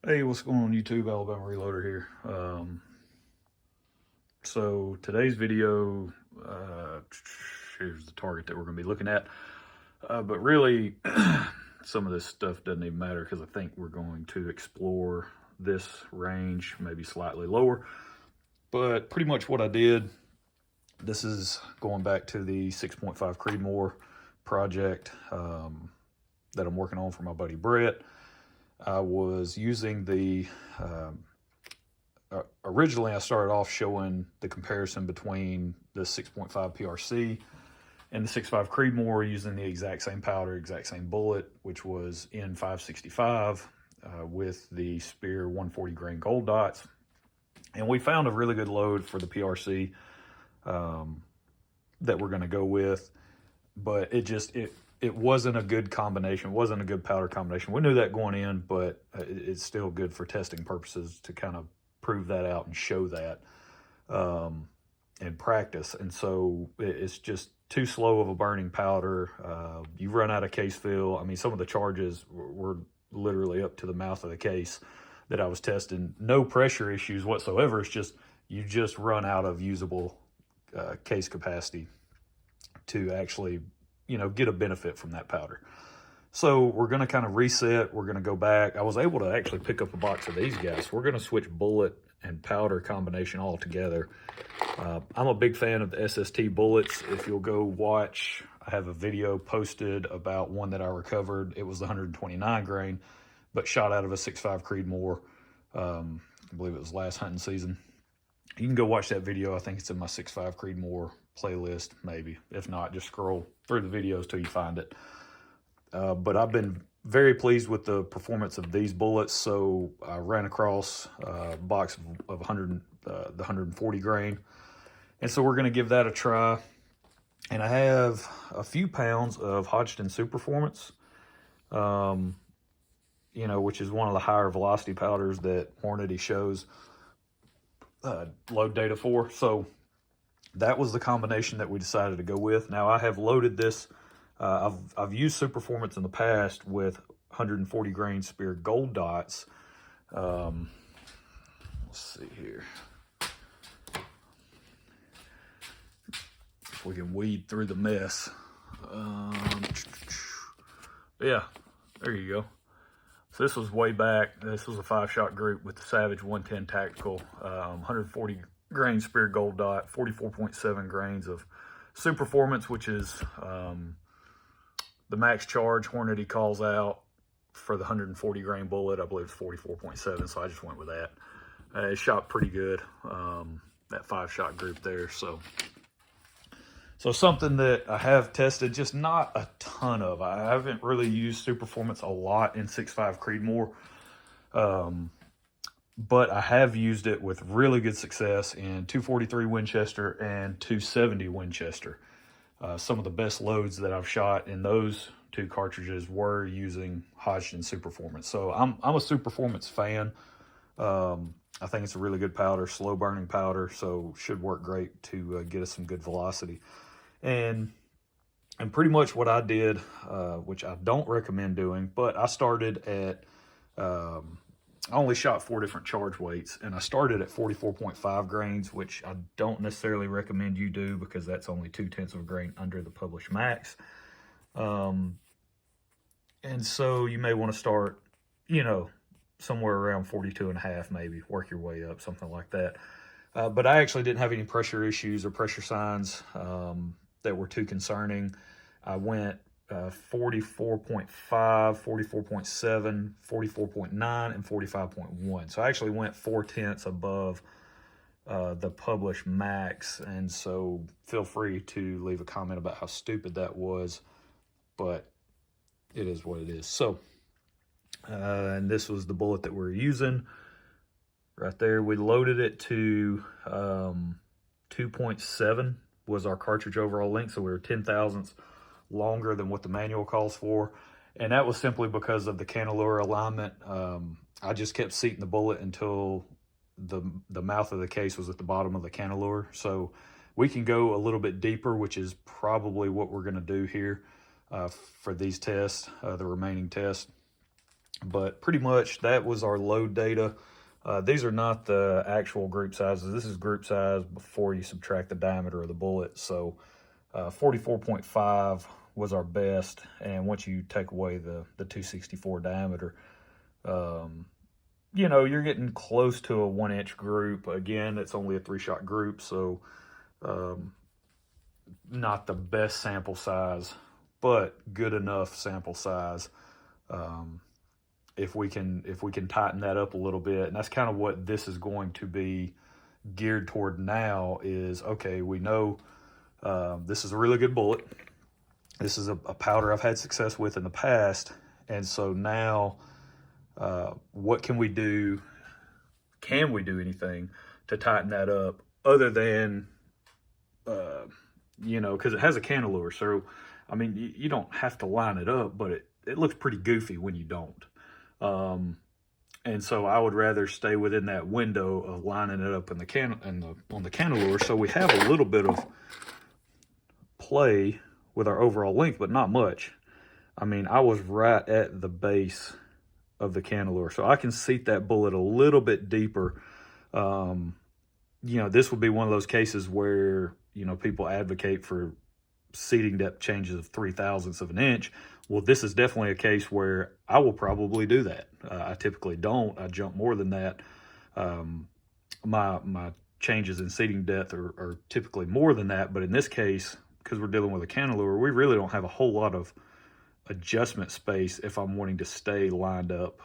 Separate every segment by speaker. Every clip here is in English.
Speaker 1: Hey, what's going on YouTube? Alabama Reloader here. So today's video, here's the target that we're going to be looking at. But really, some of this stuff doesn't even matter because I think we're going to explore this range, maybe slightly lower. But pretty much what I did, this is going back to the 6.5 Creedmoor project that I'm working on for my buddy Brett. I was using the originally I started off showing the comparison between the 6.5 PRC and the 6.5 Creedmoor using the exact same powder, exact same bullet, which was in 565 with the Spear 140 grain gold dots. And we found a really good load for the PRC that we're going to go with, but it wasn't a good combination. It wasn't a good powder combination. We knew that going in, but it's still good for testing purposes to kind of prove that out and show that in practice. And so it's just too slow of a burning powder. You run out of case fill. I mean, some of the charges were literally up to the mouth of the case that I was testing. No pressure issues whatsoever. It's just you just run out of usable case capacity to actually get a benefit from that powder. So we're going to kind of reset. We're going to go back. I was able to actually pick up a box of these guys. We're going to switch bullet and powder combination all together. I'm a big fan of the SST bullets. If you'll go watch, I have a video posted about one that I recovered. It was the 129 grain, but shot out of a 6.5 Creedmoor. I believe it was last hunting season. You can go watch that video. I think it's in my 6.5 Creedmoor playlist, maybe. If not, just scroll through the videos till you find it. But I've been very pleased with the performance of these bullets. So I ran across a box of the 140 grain. And so we're going to give that a try. And I have a few pounds of Hodgdon Superformance, which is one of the higher velocity powders that Hornady shows load data for. So that was the combination that we decided to go with. Now I have loaded this. I've used Superformance in the past with 140 grain Spear gold dots. Let's see here. If we can weed through the mess. Yeah, there you go. So this was way back. This was a 5-shot group with the Savage 110 Tactical, 140 grain Spear gold dot, 44.7 grains of Superformance, which is the max charge Hornady calls out for the 140 grain bullet. I believe it's 44.7, so I just went with that. It shot pretty good, that 5-shot group there. So something that I have tested, just not a ton of. I haven't really used Superformance a lot in 6.5 Creedmoor, but I have used it with really good success in 243 Winchester and 270 Winchester. Some of the best loads that I've shot in those two cartridges were using Hodgdon Superformance. So I'm a Superformance fan. I think it's a really good powder, slow burning powder, so should work great to get us some good velocity. And pretty much what I did, which I don't recommend doing, but I started at, I only shot 4 different charge weights, and I started at 44.5 grains, which I don't necessarily recommend you do because that's only 0.2 of a grain under the published max. And so you may want to start, somewhere around 42.5, maybe work your way up, something like that. But I actually didn't have any pressure issues or pressure signs that were too concerning. I went 44.5, 44.7, 44.9, and 45.1. So I actually went 0.4 above the published max. And so feel free to leave a comment about how stupid that was, but it is what it is. So, and this was the bullet that we're using right there. We loaded it to 2.7 was our cartridge overall length. So we were 10 thousandths longer than what the manual calls for. And that was simply because of the cantilever alignment. I just kept seating the bullet until the mouth of the case was at the bottom of the cantilever. So we can go a little bit deeper, which is probably what we're going to do here for these tests, the remaining tests. But pretty much that was our load data. These are not the actual group sizes. This is group size before you subtract the diameter of the bullet. So 44.5 was our best. And once you take away the 264 diameter, you know, you're getting close to a 1-inch group. Again, it's only a 3-shot group, so not the best sample size, but good enough sample size. If we can tighten that up a little bit, and that's kind of what this is going to be geared toward now is, okay, we know this is a really good bullet. This is a powder I've had success with in the past. And so now what can we do? Can we do anything to tighten that up other than, you know, because it has a cantilure. So, I mean, you don't have to line it up, but it looks pretty goofy when you don't. And so I would rather stay within that window of lining it up in on the cantilure. So we have a little bit of play with our overall length, but not much. I mean, I was right at the base of the cantilure, so I can seat that bullet a little bit deeper. You know, this would be one of those cases where, you know, people advocate for seating depth changes of 0.003 of an inch. Well, this is definitely a case where I will probably do that. I typically don't. I jump more than that. My changes in seating depth are typically more than that, but in this case, because we're dealing with a cantilure, we really don't have a whole lot of adjustment space if I'm wanting to stay lined up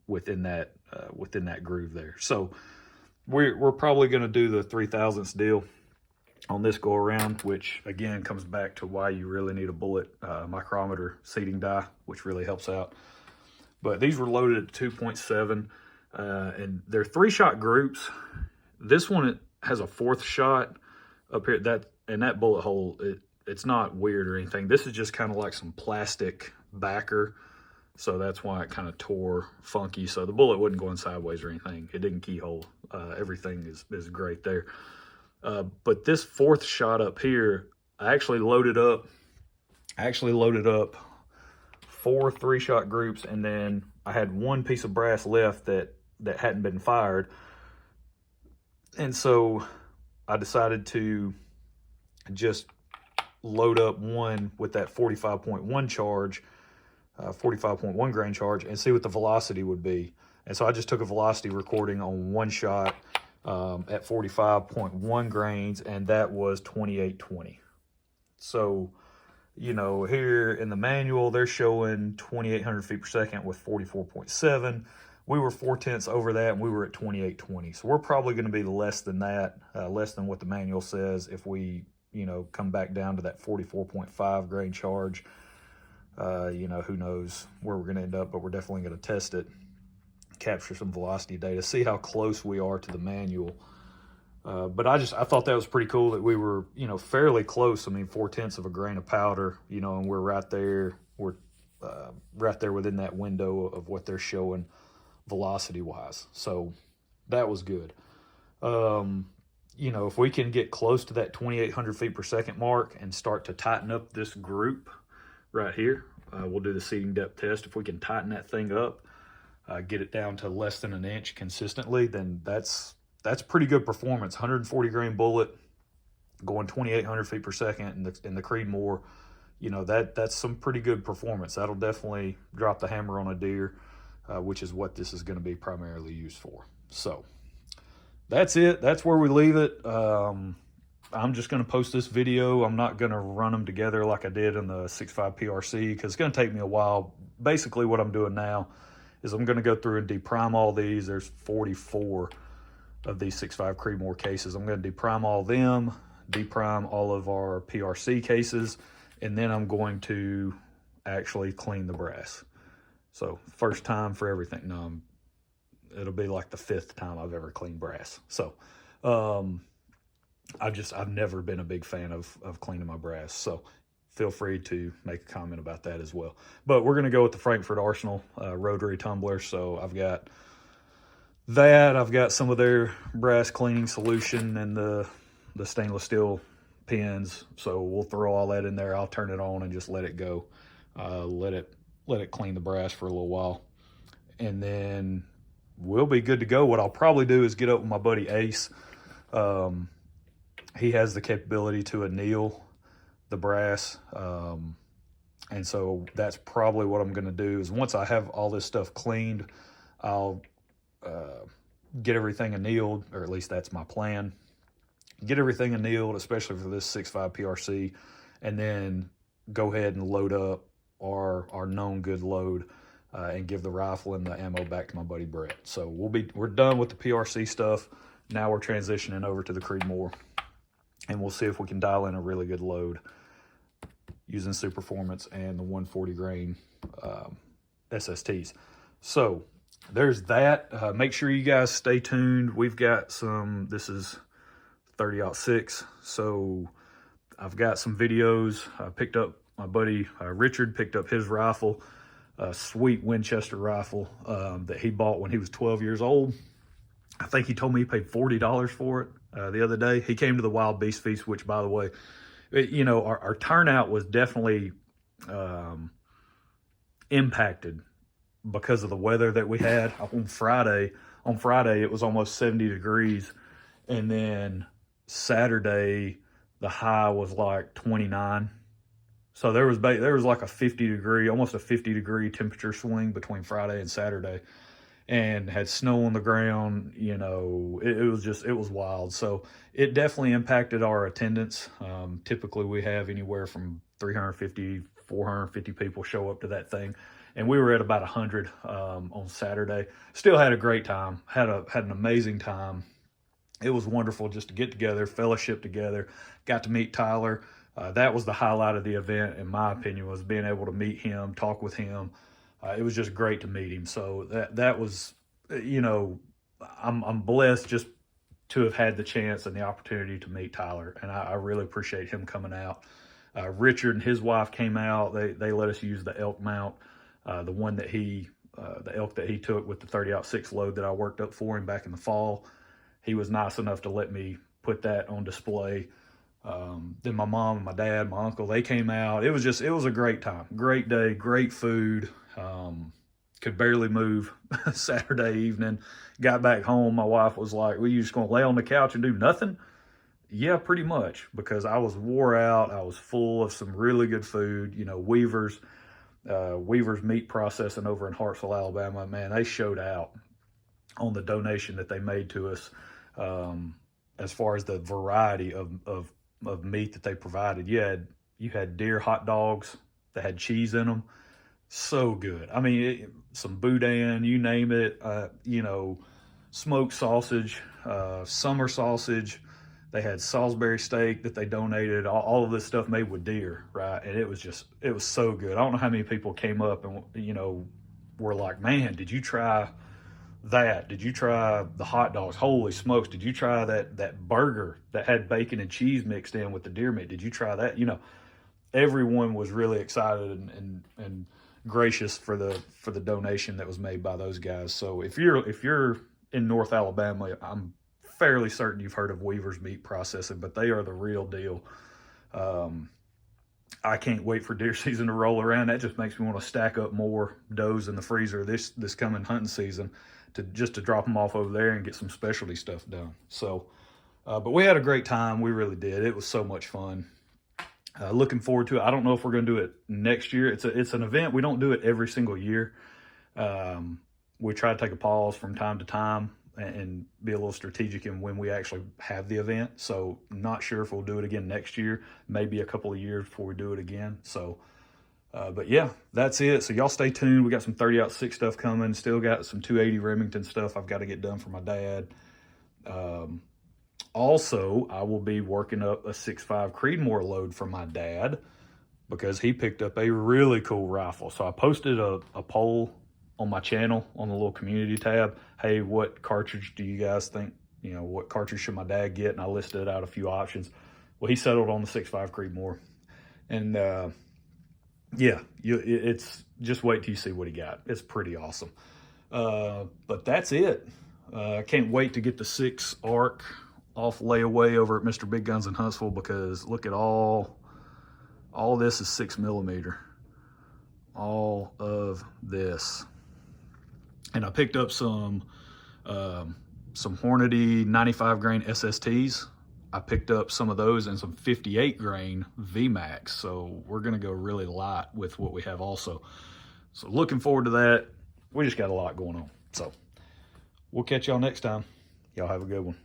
Speaker 1: within that groove there. So we're probably going to do the 0.003 deal on this go around, which again comes back to why you really need a bullet micrometer seating die, which really helps out. But these were loaded at 2.7 and they're 3-shot groups. This one has a 4th shot up here. That bullet hole, it's not weird or anything. This is just kind of like some plastic backer, so that's why it kind of tore funky. So the bullet wasn't going sideways or anything. It didn't keyhole. Everything is great there. But this 4th shot up here, I actually loaded up 4 3-shot groups, and then I had 1 piece of brass left that hadn't been fired. And so I decided to just load up one with that 45.1 charge, 45.1 grain charge, and see what the velocity would be. And so I just took a velocity recording on 1 shot at 45.1 grains, and that was 2820. So, you know, here in the manual, they're showing 2,800 feet per second with 44.7. We were 0.4 over that, and we were at 2820. So we're probably going to be less than that, less than what the manual says if we, you know, come back down to that 44.5 grain charge. You know, who knows where we're going to end up, but we're definitely going to test it, capture some velocity data, see how close we are to the manual. But I thought that was pretty cool that we were, you know, fairly close. I mean, 0.4 of a grain of powder, you know, and we're right there. We're right there within that window of what they're showing velocity wise. So that was good. You know, if we can get close to that 2,800 feet per second mark and start to tighten up this group right here, we'll do the seating depth test. If we can tighten that thing up, get it down to less than an inch consistently, then that's pretty good performance. 140 grain bullet going 2,800 feet per second in the Creedmoor, you know, that's some pretty good performance. That'll definitely drop the hammer on a deer, which is what this is going to be primarily used for. So that's it. That's where we leave it. I'm just going to post this video. I'm not going to run them together like I did in the 6.5 PRC because it's going to take me a while. Basically what I'm doing now is I'm going to go through and deprime all these. There's 44 of these 6.5 Creedmoor cases. I'm going to deprime all them, deprime all of our PRC cases, and then I'm going to actually clean the brass. So first time for everything. No, it'll be like the 5th time I've ever cleaned brass. So I've never been a big fan of cleaning my brass. So feel free to make a comment about that as well. But we're going to go with the Frankfurt Arsenal rotary tumbler. So I've got that. I've got some of their brass cleaning solution and the stainless steel pins. So we'll throw all that in there. I'll turn it on and just let it go. Let it clean the brass for a little while. and then we'll be good to go. What I'll probably do is get up with my buddy Ace. He has the capability to anneal the brass. And so that's probably what I'm going to do is once I have all this stuff cleaned, I'll get everything annealed, or at least that's my plan. Get everything annealed, especially for this 6.5 PRC, and then go ahead and load up our known good load and give the rifle and the ammo back to my buddy Brett. So we're done with the PRC stuff. Now we're transitioning over to the Creedmoor, and we'll see if we can dial in a really good load using Superformance and the 140 grain SSTs. So there's that. Make sure you guys stay tuned. We've got some, this is 30-06, so I've got some videos. I picked up, my buddy Richard picked up his rifle, a sweet Winchester rifle that he bought when he was 12 years old. I think he told me he paid $40 for it the other day. He came to the Wild Beast Feast, which, by the way, you know, our turnout was definitely impacted because of the weather that we had on Friday. On Friday, it was almost 70 degrees, and then Saturday, the high was like 29. So there was like a 50 degree, almost a 50 degree temperature swing between Friday and Saturday, and had snow on the ground. You know, it was wild. So it definitely impacted our attendance. Typically we have anywhere from 350, 450 people show up to that thing. And we were at about 100 on Saturday. Still had a great time, had an amazing time. It was wonderful just to get together, fellowship together, got to meet Tyler. That was the highlight of the event, in my opinion, was being able to meet him, talk with him. It was just great to meet him. So that was, you know, I'm blessed just to have had the chance and the opportunity to meet Tyler, and I really appreciate him coming out. Richard and his wife came out. They let us use the elk mount, the one that the elk that he took with the 30-06 load that I worked up for him back in the fall. He was nice enough to let me put that on display. Then my mom and my dad, my uncle, they came out. It was a great time, great day, great food. Could barely move Saturday evening. Got back home. My wife was like, well, you just going to lay on the couch and do nothing? Yeah, pretty much, because I was wore out. I was full of some really good food. You know, Weaver's Meat Processing over in Hartsville, Alabama. Man, they showed out on the donation that they made to us. As far as the variety of meat that they provided, you had deer hot dogs that had cheese in them, so good. I mean, some boudin, you name it. You know, smoked sausage, summer sausage. They had Salisbury steak that they donated. All of this stuff made with deer, right? And it was so good. I don't know how many people came up and, you know, were like, man, did you try that? Did you try the hot dogs? Holy smokes, did you try that burger that had bacon and cheese mixed in with the deer meat? Did you try that? You know, everyone was really excited and gracious for the donation that was made by those guys. So if you're in North Alabama, I'm fairly certain you've heard of Weaver's Meat Processing, but they are the real deal. I can't wait for deer season to roll around. That just makes me want to stack up more does in the freezer this coming hunting season to drop them off over there and get some specialty stuff done. So, but we had a great time. We really did. It was so much fun. Looking forward to it. I don't know if we're going to do it next year. It's an event. We don't do it every single year. We try to take a pause from time to time and be a little strategic in when we actually have the event. So not sure if we'll do it again next year, maybe a couple of years before we do it again. So, but yeah, that's it. So y'all stay tuned. We got some 30-06 stuff coming. Still got some 280 Remington stuff I've got to get done for my dad. Also, I will be working up a 6.5 Creedmoor load for my dad because he picked up a really cool rifle. So I posted a poll on my channel on the little community tab. Hey, what cartridge do you guys think, you know, what cartridge should my dad get? And I listed out a few options. Well, he settled on the 6.5 Creedmoor. And yeah, it's just wait till you see what he got. It's pretty awesome. But that's it. I can't wait to get the 6 ARC off layaway over at Mr. Big Guns in Huntsville, because look at all this is 6mm. All of this. And I picked up some Hornady 95 grain SSTs. I picked up some of those and some 58 grain VMAX. So we're going to go really light with what we have also. So looking forward to that. We just got a lot going on. So we'll catch y'all next time. Y'all have a good one.